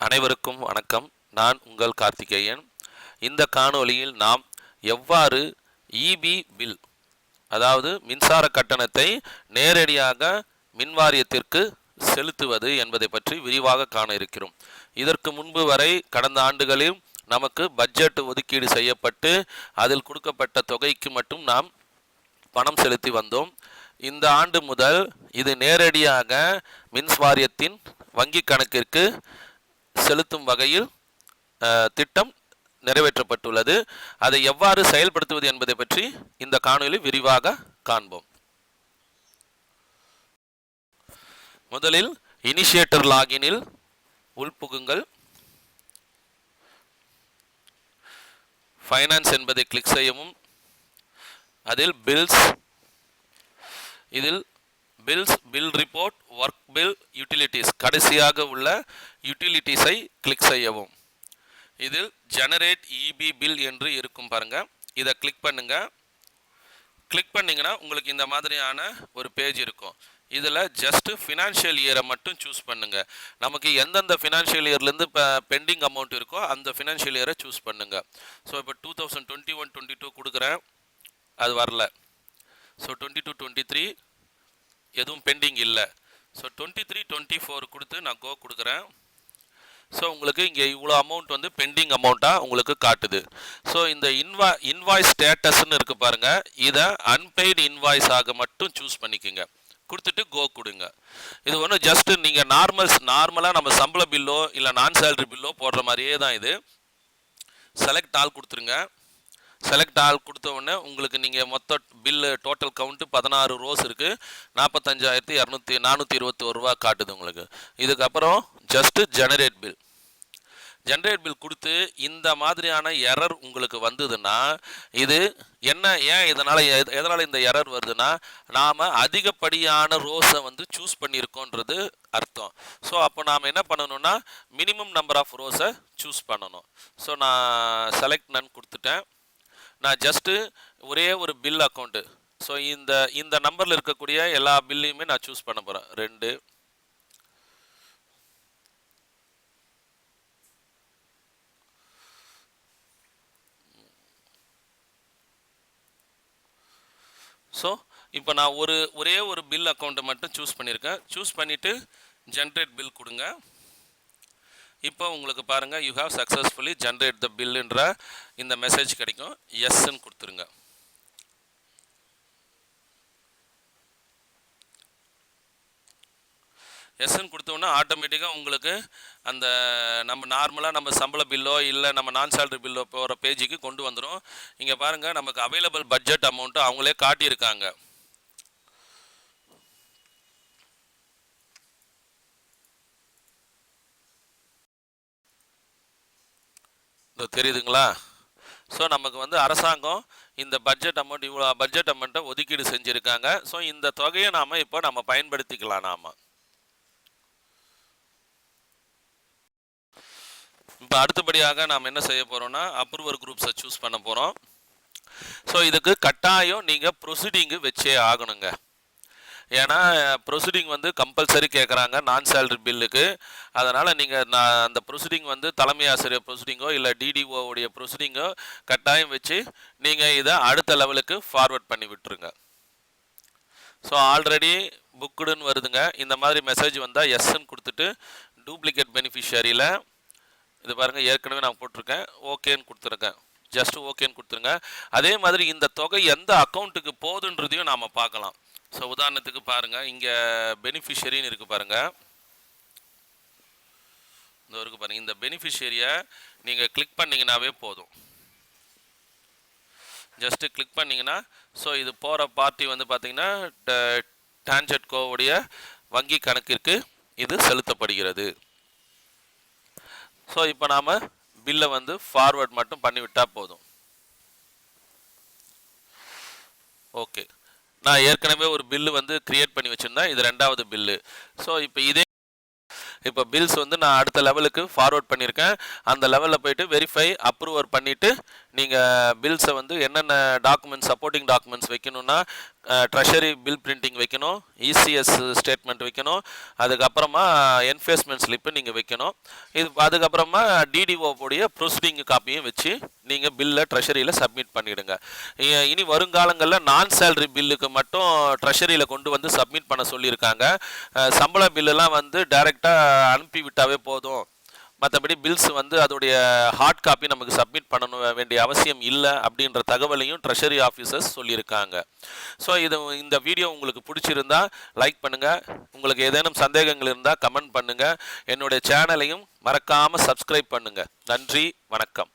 அனைவருக்கும் வணக்கம். நான் உங்கள் கார்த்திகேயன். இந்த காணொளியில் நாம் எவ்வாறு இபி பில், அதாவது மின்சார கட்டணத்தை நேரடியாக மின்வாரியத்திற்கு செலுத்துவது என்பதை பற்றி விரிவாக காண இருக்கிறோம். இதற்கு முன்பு வரை கடந்த ஆண்டுகளில் நமக்கு பட்ஜெட் ஒதுக்கீடு செய்யப்பட்டு அதில் கொடுக்கப்பட்ட தொகைக்கு மட்டும் நாம் பணம் செலுத்தி வந்தோம். இந்த ஆண்டு முதல் இது நேரடியாக மின்வாரியத்தின் வங்கி கணக்கிற்கு செலுத்தும் வகையில் திட்டம் நிறைவேற்றப்பட்டுள்ளது. அதை எவ்வாறு செயல்படுத்துவது என்பதை பற்றி இந்த காணொளியில் விரிவாக காண்போம். முதலில் இனிஷியேட்டர் லாகினில் உள்புகுங்கள். ஃபைனான்ஸ் என்பதை கிளிக் செய்யவும். அதில் பில்ஸ், இதில் bills, bill report, work bill, utilities, கடைசியாக உள்ள யூட்டிலிட்டிஸை கிளிக் செய்யவும். இதில் ஜெனரேட் இபி பில் என்று இருக்கும் பாருங்க, இதை கிளிக் பண்ணுங்க. கிளிக் பண்ணிங்கன்னா உங்களுக்கு இந்த மாதிரியான ஒரு பேஜ் இருக்கும். இதில் ஜஸ்ட் ஃபினான்ஷியல் இயரை மட்டும் சூஸ் பண்ணுங்க. நமக்கு எந்தெந்த ஃபினான்ஷியல் இயர்லேருந்து இப்போ பெண்டிங் அமௌண்ட் இருக்கோ அந்த ஃபினான்ஷியல் இயரை சூஸ் பண்ணுங்க. ஸோ இப்போ 2021-22 கொடுக்குறேன், அது வரல. ஸோ 22-23 எதுவும் பெண்டிங் இல்லை. ஸோ 23-24 கொடுத்து நான் கோ கொடுக்குறேன். ஸோ உங்களுக்கு இங்கே இவ்வளோ அமௌண்ட் வந்து பெண்டிங் அமௌண்ட்டாக உங்களுக்கு காட்டுது. ஸோ இந்த இன்வாய்ஸ் ஸ்டேட்டஸ்ன்னு இருக்குது பாருங்கள், இதை அன்பெய்டு இன்வாய்ஸாக மட்டும் சூஸ் பண்ணிக்கோங்க. கொடுத்துட்டு கோ கொடுங்க. இது ஒன்றும் ஜஸ்ட்டு நீங்கள் நார்மலாக நம்ம சம்பள பில்லோ இல்லை நான் சேலரி பில்லோ போடுற மாதிரியே தான் இது. செலக்ட் ஆல் கொடுத்துருங்க. செலக்ட் ஆல் கொடுத்த உடனே உங்களுக்கு நீங்கள் மொத்த பில்லு டோட்டல் கவுண்ட்டு 16 ரோஸ் இருக்குது. 45,421 ரூபா காட்டுது உங்களுக்கு. இதுக்கப்புறம் just generate bill. Generate bill கொடுத்து இந்த மாதிரியான எரர் உங்களுக்கு வந்ததுன்னா இது என்ன, ஏன் எதனால் இந்த எரர் வருதுன்னா நாம் அதிகப்படியான ரோஸை வந்து சூஸ் பண்ணியிருக்கோன்றது அர்த்தம். ஸோ அப்போ நாம் என்ன பண்ணணும்னா மினிமம் நம்பர் ஆஃப் ரோஸை சூஸ் பண்ணணும். ஸோ நான் செலக்ட் நன் கொடுத்துட்டேன். நான் ஜஸ்ட்டு ஒரே ஒரு பில் அக்கௌண்ட்டு, ஸோ இந்த நம்பரில் இருக்கக்கூடிய எல்லா பில்லையுமே நான் சூஸ் பண்ண போகிறேன். 2. ஸோ இப்போ நான் ஒரே ஒரு பில் அக்கௌண்ட்டை மட்டும் சூஸ் பண்ணியிருக்கேன். சூஸ் பண்ணிவிட்டு ஜென்ரேட் பில் கொடுங்க. இப்போ உங்களுக்கு பாருங்கள், you have successfully generate the பில்லுன்ற இந்த மெசேஜ் கிடைக்கும். எஸ்ன்னு கொடுத்துருங்க. எஸ்ன்னு கொடுத்தோன்னா ஆட்டோமேட்டிக்காக உங்களுக்கு அந்த நம்ம சம்பள பில்லோ இல்லை நம்ம நான் சேலரி பில்லோ போகிற பேஜுக்கு கொண்டு வந்துடும். இங்கே பாருங்கள், நமக்கு அவைலபிள் பட்ஜெட் அமௌண்ட்டு அவங்களே காட்டியிருக்காங்க. தெரியுதுங்களா? ஸோ நமக்கு வந்து அரசாங்கம் இந்த பட்ஜெட் அமௌண்ட், இவ்வளோ பட்ஜெட் அமௌண்ட்டை ஒதுக்கீடு செஞ்சுருக்காங்க. ஸோ இந்த தொகையை இப்போ நம்ம பயன்படுத்திக்கலாம். இப்போ அடுத்தபடியாக நாம் என்ன செய்ய போகிறோம்னா அப்ரூவர் குரூப்ஸை சூஸ் பண்ண போகிறோம். ஸோ இதுக்கு கட்டாயம் நீங்கள் ப்ரொசீடிங்கு வச்சே ஆகணுங்க. ஏன்னா ப்ரொசீடிங் வந்து கம்பல்சரி கேட்குறாங்க நான் சேலரி பில்லுக்கு. அதனால் நீங்கள் அந்த ப்ரொசீடிங் வந்து தலைமை ஆசிரியர் ப்ரொசீடிங்கோ இல்லை டிடிஓவுடைய ப்ரொசீடிங்கோ கட்டாயம் வச்சு நீங்கள் இதை அடுத்த லெவலுக்கு ஃபார்வர்ட் பண்ணி விட்டுருங்க. ஸோ ஆல்ரெடி புக்குடுன்னு வருதுங்க. இந்த மாதிரி மெசேஜ் வந்தால் எஸ்ன்னு கொடுத்துட்டு டூப்ளிகேட் பெனிஃபிஷியரியில் இது பாருங்கள், ஏற்கனவே நான் போட்டிருக்கேன், ஓகேன்னு கொடுத்துருக்கேன். ஜஸ்ட் ஓகேன்னு கொடுத்துருங்க. அதே மாதிரி இந்த தொகை எந்த அக்கௌண்ட்டுக்கு போகுதுன்றதையும் நாம் பார்க்கலாம். ஸோ உதாரணத்துக்கு பாருங்கள், இங்கே பெனிஃபிஷரின்னு இருக்குது பாருங்கள், இந்த இருக்குது பாருங்கள். இந்த பெனிஃபிஷரியை நீங்கள் கிளிக் பண்ணிங்கனாவே போதும். ஜஸ்ட்டு கிளிக் பண்ணிங்கன்னா ஸோ இது போகிற பார்ட்டி வந்து பார்த்திங்கன்னா டான்ஜெட்கோவுடைய வங்கி கணக்கிற்கு இது செலுத்தப்படுகிறது. ஸோ இப்போ நாம் பில்லை வந்து ஃபார்வர்ட் மட்டும் பண்ணிவிட்டால் போதும். ஓகே, நான் ஏற்கனவே ஒரு பில்லு வந்து கிரியேட் பண்ணி வச்சுருந்தேன். இது 2வது பில்லு. ஸோ இப்போ பில்ஸ் வந்து நான் அடுத்த லெவலுக்கு ஃபார்வர்ட் பண்ணியிருக்கேன். அந்த லெவலில் போயிட்டு வெரிஃபை அப்ரூவர் பண்ணிவிட்டு நீங்கள் பில்ஸை வந்து என்னென்ன டாக்குமெண்ட்ஸ் சப்போர்ட்டிங் டாக்குமெண்ட்ஸ் வைக்கணும்னா ட்ரெஷரி பில் பிரிண்டிங் வைக்கணும், இசிஎஸ் ஸ்டேட்மெண்ட் வைக்கணும், அதுக்கப்புறமா என்ஃபேஸ்மெண்ட் ஸ்லிப்பு நீங்கள் வைக்கணும். அதுக்கப்புறமா டிடிஓ உடைய ப்ரொசீடிங் காப்பியும் வச்சு நீங்கள் பில்லை ட்ரெஷரியில் சப்மிட் பண்ணிவிடுங்க. இனி வருங்காலங்களில் நான் சேலரி பில்லுக்கு மட்டும் ட்ரெஷரியில் கொண்டு வந்து சப்மிட் பண்ண சொல்லியிருக்காங்க. சம்பள பில்லுலாம் வந்து டைரெக்டாக அனுப்பி விட்டாவே போதும், மற்றபடி பில்ஸ் வந்து அதோடைய ஹார்ட் காப்பி நமக்கு சப்மிட் பண்ணணும் வேண்டிய அவசியம் இல்லை அப்படின்ற தகவலையும் ட்ரெஷரி ஆஃபீஸர்ஸ் சொல்லியிருக்காங்க. ஸோ இந்த வீடியோ உங்களுக்கு பிடிச்சிருந்தா லைக் பண்ணுங்கள், உங்களுக்கு ஏதேனும் சந்தேகங்கள் இருந்தால் கமெண்ட் பண்ணுங்கள், என்னுடைய சேனலையும் மறக்காமல் சப்ஸ்கிரைப் பண்ணுங்கள். நன்றி, வணக்கம்.